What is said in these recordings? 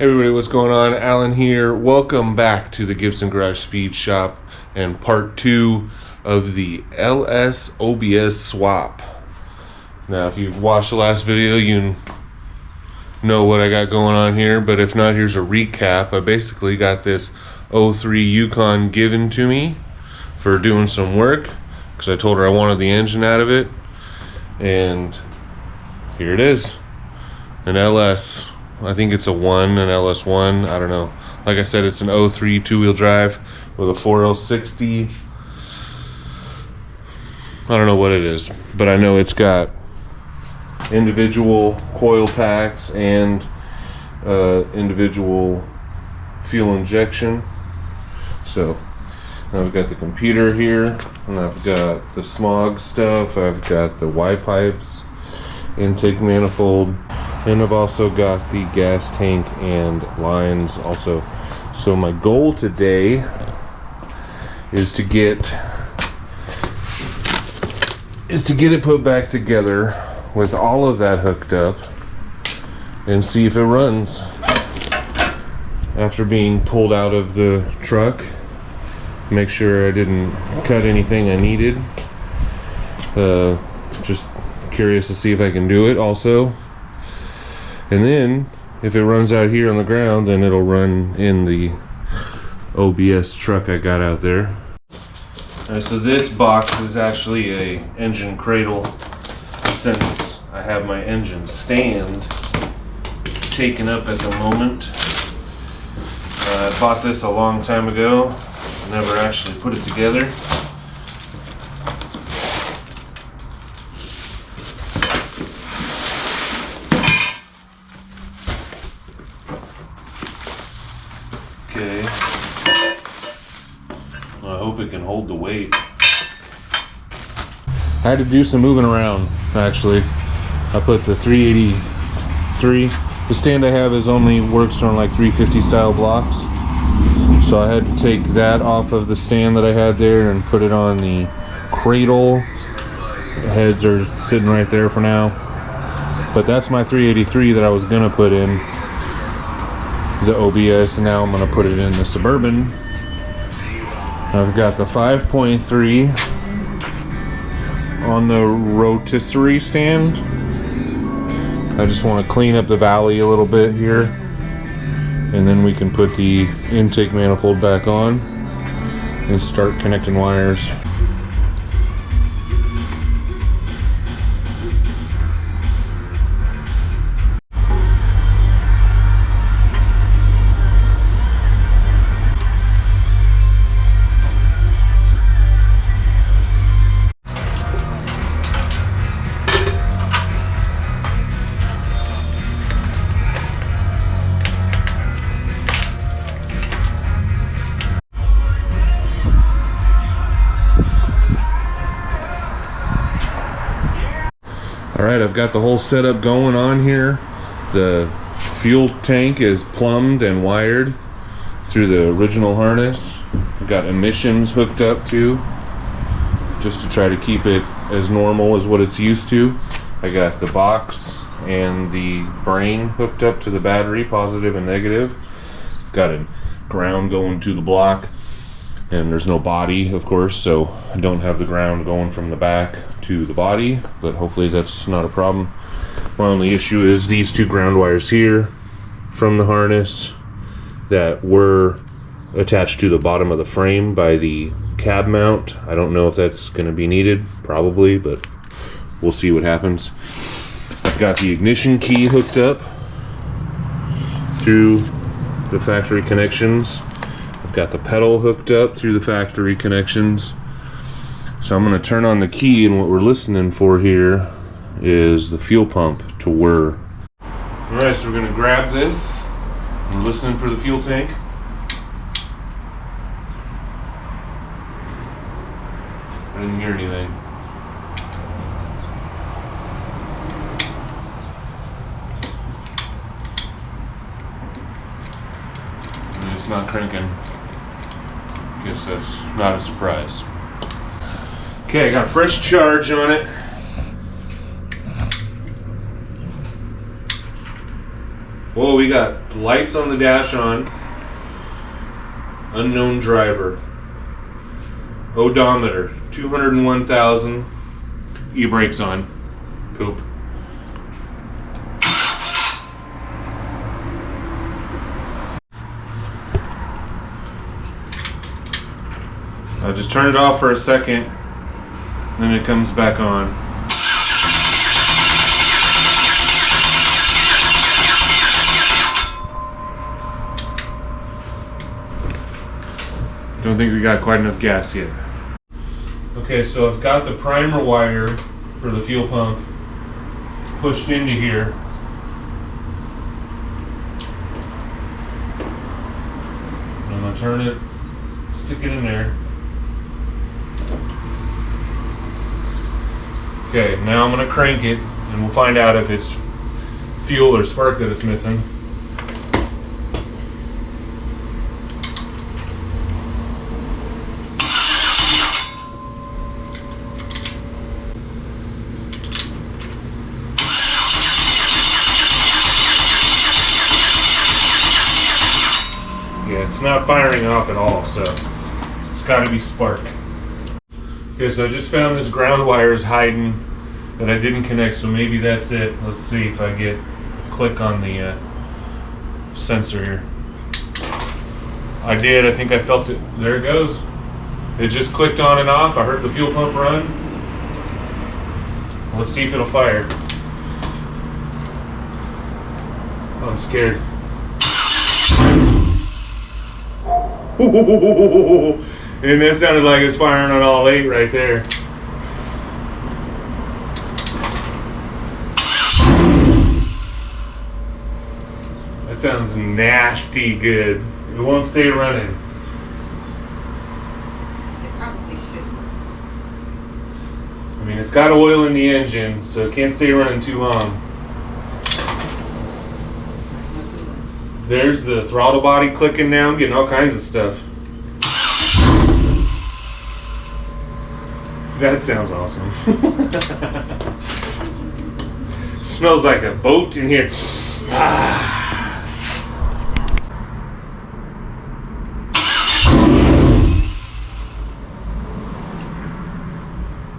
Hey everybody, what's going on? Alan here. Welcome back to the Gibson Garage Speed Shop and part 2 of the LS OBS swap. Now, if you've watched the last video, you know what I got going on here, but if not, here's a recap. I basically got this 03 Yukon given to me for doing some work because I told her I wanted the engine out of it, and here it is, an LS. I think it's an LS1, I don't know. Like I said, it's an 03 two-wheel drive with a 4L60. I don't know what it is, but I know it's got individual coil packs and individual fuel injection. So now I've got the computer here, and I've got the smog stuff, I've got the Y pipes, intake manifold, and I've also got the gas tank and lines also. So my goal today is to get it put back together with all of that hooked up and see if it runs after being pulled out of the truck. Make sure I didn't cut anything I needed. Just curious to see if I can do it also. And then if it runs out here on the ground, then it'll run in the OBS truck I got out there. So this box is actually a engine cradle, since I have my engine stand taken up at the moment. I bought this a long time ago, never actually put it together. Okay, well, I hope it can hold the weight. I had to do some moving around, actually. I put the 383. The stand I have only works on like 350 style blocks. So I had to take that off of the stand that I had there and put it on the cradle. The heads are sitting right there for now. But that's my 383 that I was gonna put in the OBS, and now I'm going to put it in the Suburban. I've got the 5.3 on the rotisserie stand. I just want to clean up the valley a little bit here, and then we can put the intake manifold back on and start connecting wires. Alright, I've got the whole setup going on here. The fuel tank is plumbed and wired through the original harness. I've got emissions hooked up too, just to try to keep it as normal as what it's used to. I got the box and the brain hooked up to the battery, positive and negative. Got a ground going to the block, and there's no body, of course, so I don't have the ground going from the back to the body, but hopefully that's not a problem. My only issue is these two ground wires here from the harness that were attached to the bottom of the frame by the cab mount. I don't know if that's going to be needed, probably, but we'll see what happens. I've got the ignition key hooked up through the factory connections. I've got the pedal hooked up through the factory connections. So I'm going to turn on the key, and what we're listening for here is the fuel pump to whir. Alright, so we're going to grab this. I'm listening for the fuel tank. I didn't hear anything. And it's not cranking. Guess that's not a surprise. Okay, I got a fresh charge on it. Whoa, we got lights on the dash on. Unknown driver. Odometer, 201,000. E-brakes on. Poop. I'll just turn it off for a second, then it comes back on. Don't think we got quite enough gas yet. Okay, so I've got the primer wire for the fuel pump pushed into here. I'm gonna turn it, stick it in there. Okay, now I'm gonna crank it and we'll find out if it's fuel or spark that it's missing. Yeah, it's not firing off at all, so it's gotta be spark. Okay, so I just found this ground wire is hiding that I didn't connect, so maybe that's it. Let's see if I get a click on the sensor here. I did, I think I felt it. There it goes. It just clicked on and off. I heard the fuel pump run. Let's see if it'll fire. Oh, I'm scared. And that sounded like it's firing on all 8 right there. That sounds nasty good. It won't stay running. It probably should. I mean, it's got oil in the engine, so it can't stay running too long. There's the throttle body clicking now. I'm getting all kinds of stuff. That sounds awesome. Smells like a boat in here.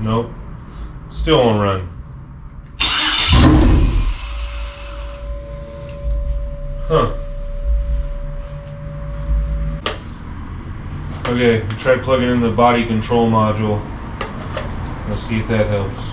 Nope. Still on run. Huh. Okay, try plugging in the body control module. Let's see if that helps.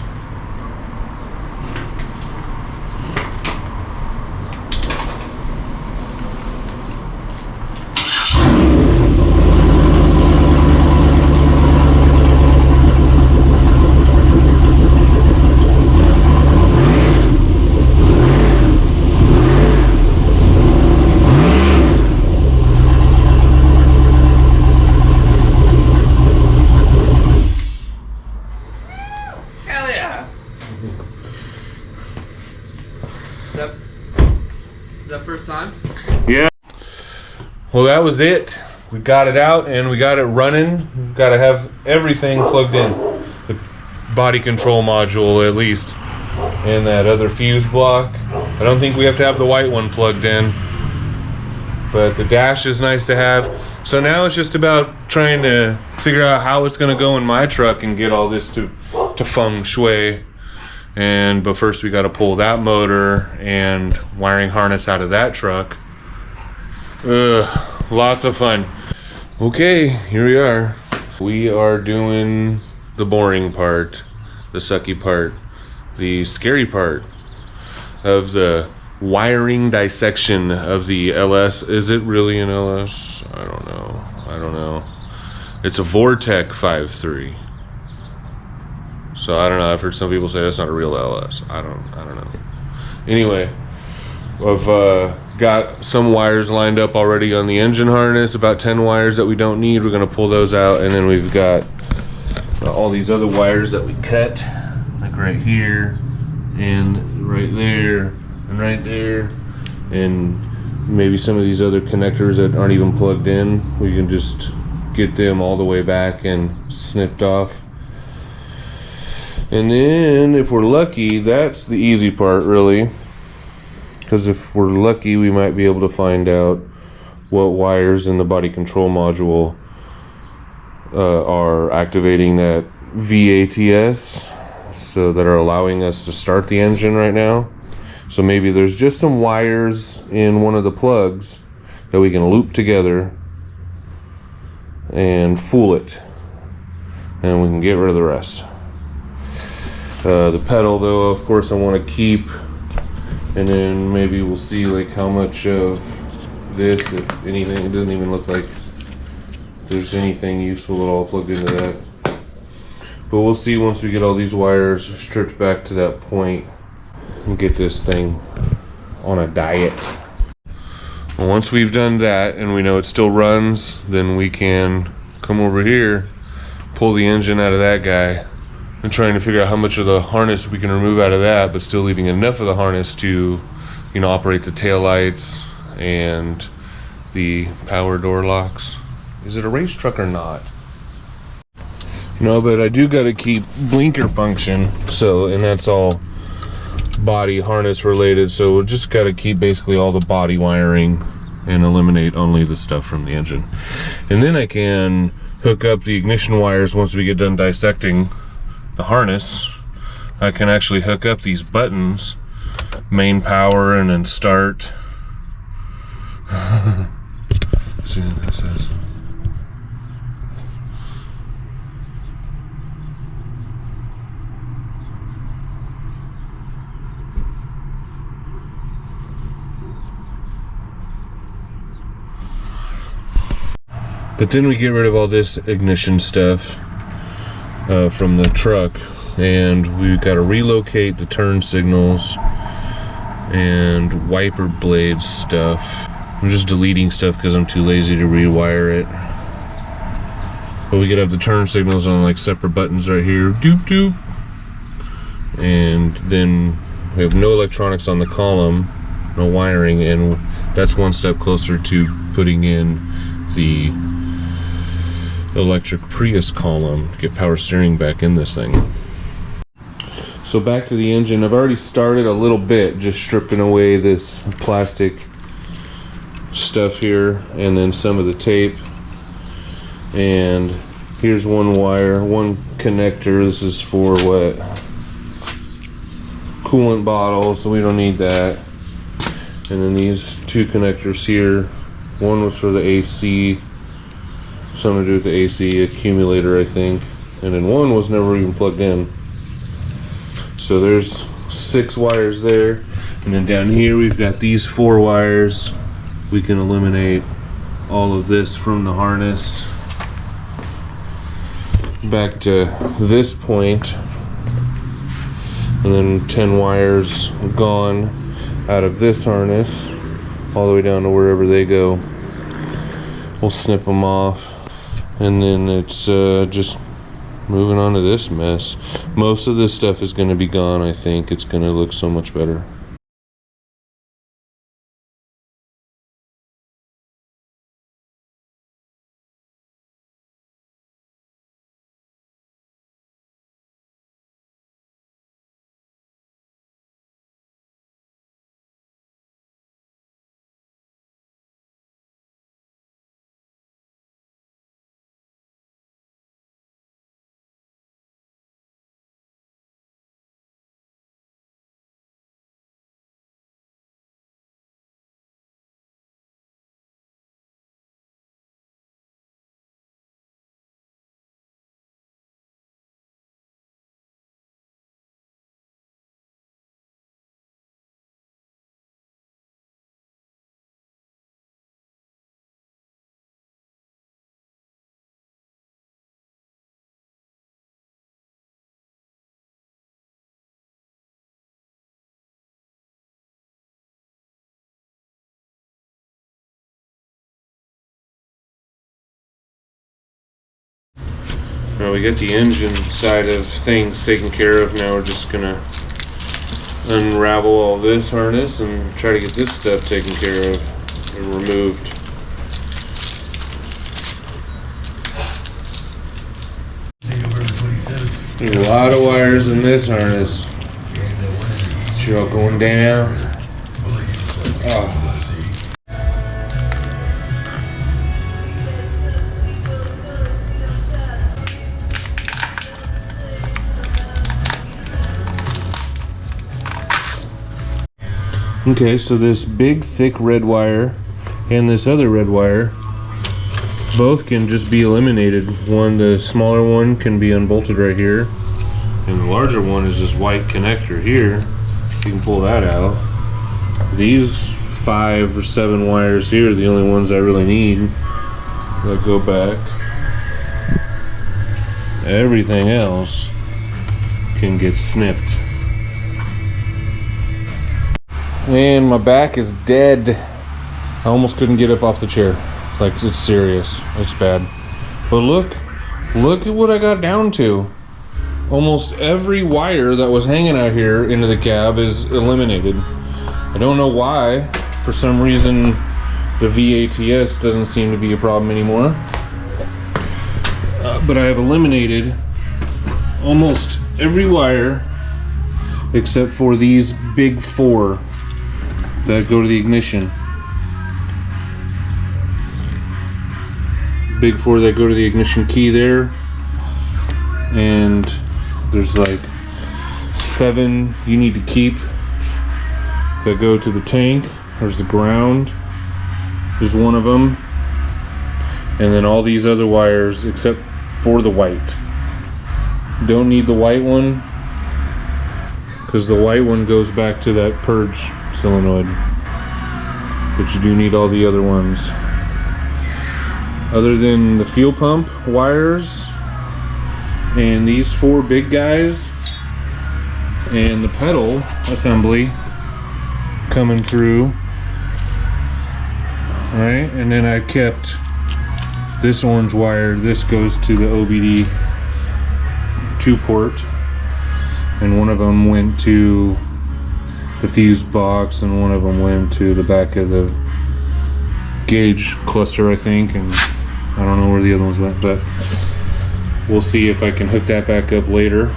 Is that first time? Yeah. Well, that was it. We got it out and we got it running. We've got to have everything plugged in. The body control module at least. And that other fuse block. I don't think we have to have the white one plugged in. But the dash is nice to have. So now it's just about trying to figure out how it's going to go in my truck and get all this to feng shui. But first we got to pull that motor and wiring harness out of that truck. Lots of fun. Okay, here we are. We are doing the boring part, the sucky part, the scary part of the wiring dissection of the LS. Is it really an LS? I don't know. It's a Vortec 5.3. So I don't know. I've heard some people say that's not a real LS. I don't know. Anyway, I've got some wires lined up already on the engine harness. About 10 wires that we don't need. We're gonna pull those out, and then we've got all these other wires that we cut, like right here, and right there, and right there, and maybe some of these other connectors that aren't even plugged in. We can just get them all the way back and snipped off. And then, if we're lucky, that's the easy part, really. because if we're lucky, we might be able to find out what wires in the body control module are activating that VATS, so that are allowing us to start the engine right now. So maybe there's just some wires in one of the plugs that we can loop together and fool it, and we can get rid of the rest. The pedal, though, of course I want to keep, and then maybe we'll see like how much of this, if anything. It doesn't even look like there's anything useful at all plugged into that, but we'll see once we get all these wires stripped back to that point and get this thing on a diet. Well, once we've done that and we know it still runs, then we can come over here, pull the engine out of that guy, and trying to figure out how much of the harness we can remove out of that, but still leaving enough of the harness to, you know, operate the tail lights and the power door locks. Is it a race truck or not? No, but I do got to keep blinker function, so, and that's all body harness related, so we'll just got to keep basically all the body wiring and eliminate only the stuff from the engine. And then I can hook up the ignition wires once we get done dissecting the harness. I can actually hook up these buttons, main power and then start. See what that says. But then we get rid of all this ignition stuff from the truck, and we've got to relocate the turn signals and wiper blade stuff. I'm just deleting stuff because I'm too lazy to rewire it. But we could have the turn signals on like separate buttons right here, doop doop. And then we have no electronics on the column, no wiring, and that's one step closer to putting in the electric Prius column, get power steering back in this thing. So back to the engine. I've already started a little bit, just stripping away this plastic stuff here and then some of the tape. And here's one wire, one connector. This is for what? Coolant bottle, so we don't need that. And then these two connectors here. One was for the AC, something to do with the AC accumulator, I think, and then one was never even plugged in. So there's 6 wires there, and then down here we've got these 4 wires. We can eliminate all of this from the harness back to this point, and then 10 wires gone out of this harness all the way down to wherever they go. We'll snip them off. And then it's just moving on to this mess. Most of this stuff is going to be gone, I think. It's going to look so much better. Now we got the engine side of things taken care of. Now we're just gonna unravel all this harness and try to get this stuff taken care of and removed. There's a lot of wires in this harness. It's all going down. Okay, so this big thick red wire and this other red wire both can just be eliminated. The smaller one can be unbolted right here, and the larger one is this white connector here. You can pull that out. These 5 or 7 wires here are the only ones I really need that go back. Everything else can get snipped. And my back is dead. I almost couldn't get up off the chair. Like, it's serious. It's bad. But look at what I got down to. Almost every wire that was hanging out here into the cab is eliminated. I don't know why. For some reason, the VATS doesn't seem to be a problem anymore. But I have eliminated almost every wire except for these big 4 that go to the ignition. Big 4 that go to the ignition key there. And there's like 7 you need to keep that go to the tank. There's the ground. There's one of them. And then all these other wires except for the white. Don't need the white one, because the white one goes back to that purge solenoid. But you do need all the other ones. Other than the fuel pump wires and these 4 big guys and the pedal assembly coming through, right? And then I kept this orange wire. This goes to the OBD 2 port, and one of them went to the fuse box, and one of them went to the back of the gauge cluster, I think, and I don't know where the other ones went, but we'll see if I can hook that back up later.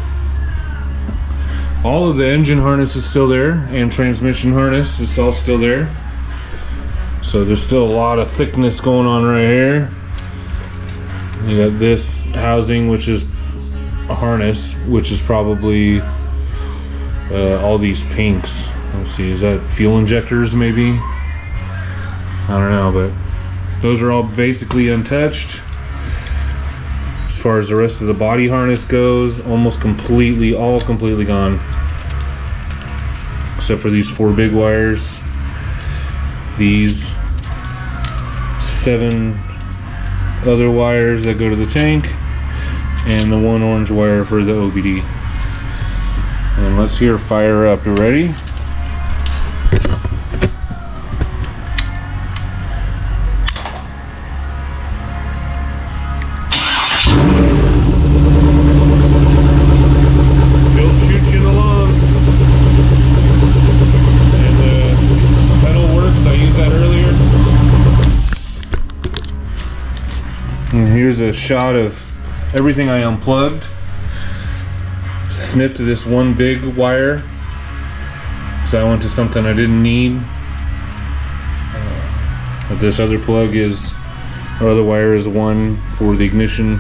All of the engine harness is still there, and transmission harness is all still there. So there's still a lot of thickness going on right here. You got this housing, which is a harness, which is probably all these pinks. Let's see, is that fuel injectors maybe? I don't know, but those are all basically untouched. As far as the rest of the body harness goes, almost completely, all completely gone. Except for these 4 big wires. These 7 other wires that go to the tank, and the 1 orange wire for the OBD. And let's hear fire up. You ready? Still shooting along. And the pedal works. I used that earlier. And here's a shot of everything I unplugged. Snipped this one big wire because I went to something I didn't need. But this other plug is, or other wire is one for the ignition.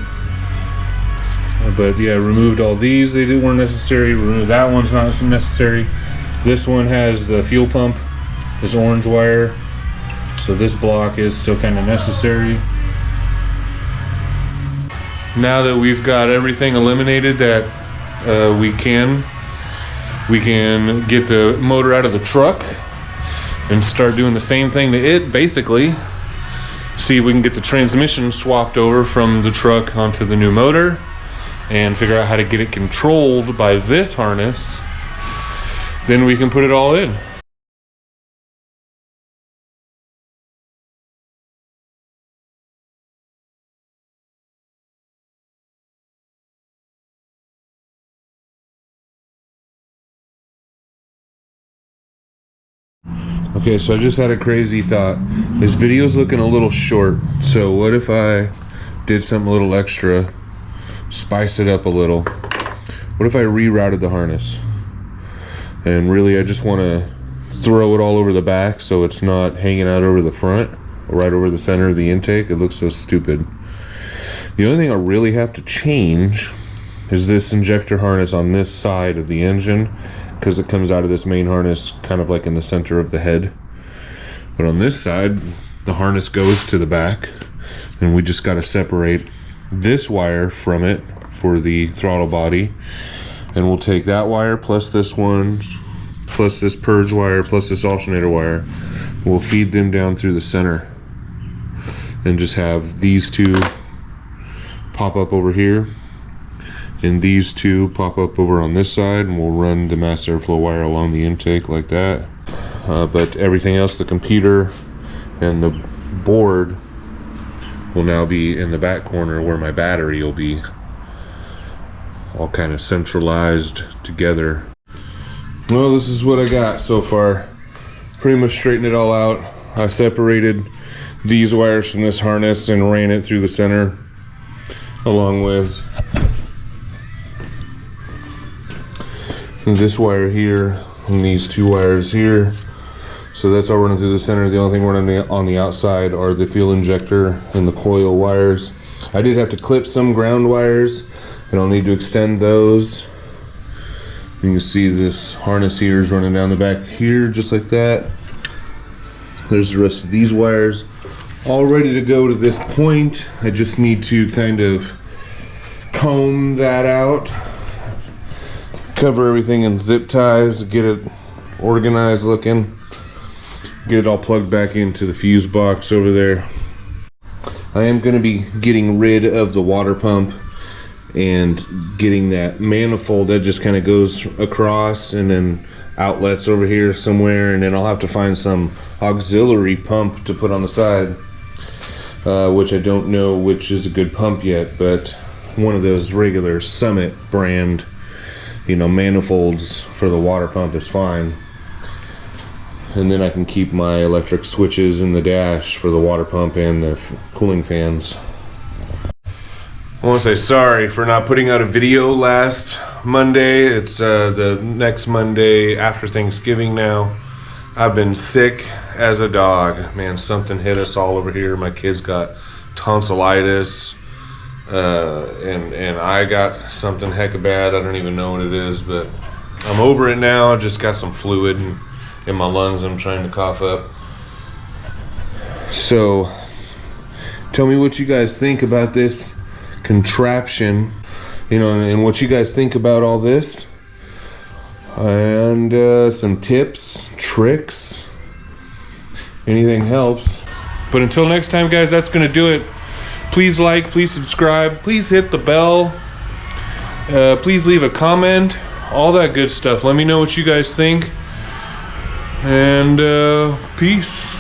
But yeah, removed all these. They weren't necessary. Removed that one's not necessary. This one has the fuel pump, this orange wire. So this block is still kind of necessary. Now that we've got everything eliminated that we can get the motor out of the truck and start doing the same thing to it, basically. See if we can get the transmission swapped over from the truck onto the new motor and figure out how to get it controlled by this harness. Then we can put it all in. Okay, so I just had a crazy thought. This video's looking a little short, so what if I did something a little extra, spice it up a little? What if I rerouted the harness? And really, I just want to throw it all over the back so it's not hanging out over the front or right over the center of the intake. It looks so stupid. The only thing I really have to change is this injector harness on this side of the engine, because it comes out of this main harness kind of like in the center of the head. But on this side, the harness goes to the back, and we just got to separate this wire from it for the throttle body, and we'll take that wire plus this one plus this purge wire plus this alternator wire. We'll feed them down through the center and just have these two pop up over here and these two pop up over on this side, and we'll run the mass airflow wire along the intake like that. But everything else, the computer and the board, will now be in the back corner where my battery will be, all kind of centralized together. Well, this is what I got so far. Pretty much straightened it all out. I separated these wires from this harness and ran it through the center, along with this wire here and these two wires here. So that's all running through the center. The only thing running on the outside are the fuel injector and the coil wires. I did have to clip some ground wires, and I'll need to extend those. You can see this harness here is running down the back here, just like that. There's the rest of these wires, all ready to go to this point. I just need to kind of comb that out, cover everything in zip ties, get it organized looking, get it all plugged back into the fuse box over there. I am going to be getting rid of the water pump and getting that manifold that just kind of goes across, and then outlets over here somewhere, and then I'll have to find some auxiliary pump to put on the side, which I don't know which is a good pump yet, but one of those regular Summit brand, you know, manifolds for the water pump is fine. And then I can keep my electric switches in the dash for the water pump and the cooling fans. I want to say sorry for not putting out a video last Monday. It's the next Monday after Thanksgiving now. I've been sick as a dog. Man, something hit us all over here. My kids got tonsillitis, and I got something hecka bad. I don't even know what it is, but I'm over it now. Just got some fluid in my lungs I'm trying to cough up. So, tell me what you guys think about this contraption, you know, and what you guys think about all this, and some tips, tricks, anything helps. But until next time, guys, that's gonna do it. Please like, please subscribe, please hit the bell, please leave a comment, all that good stuff. Let me know what you guys think, and peace.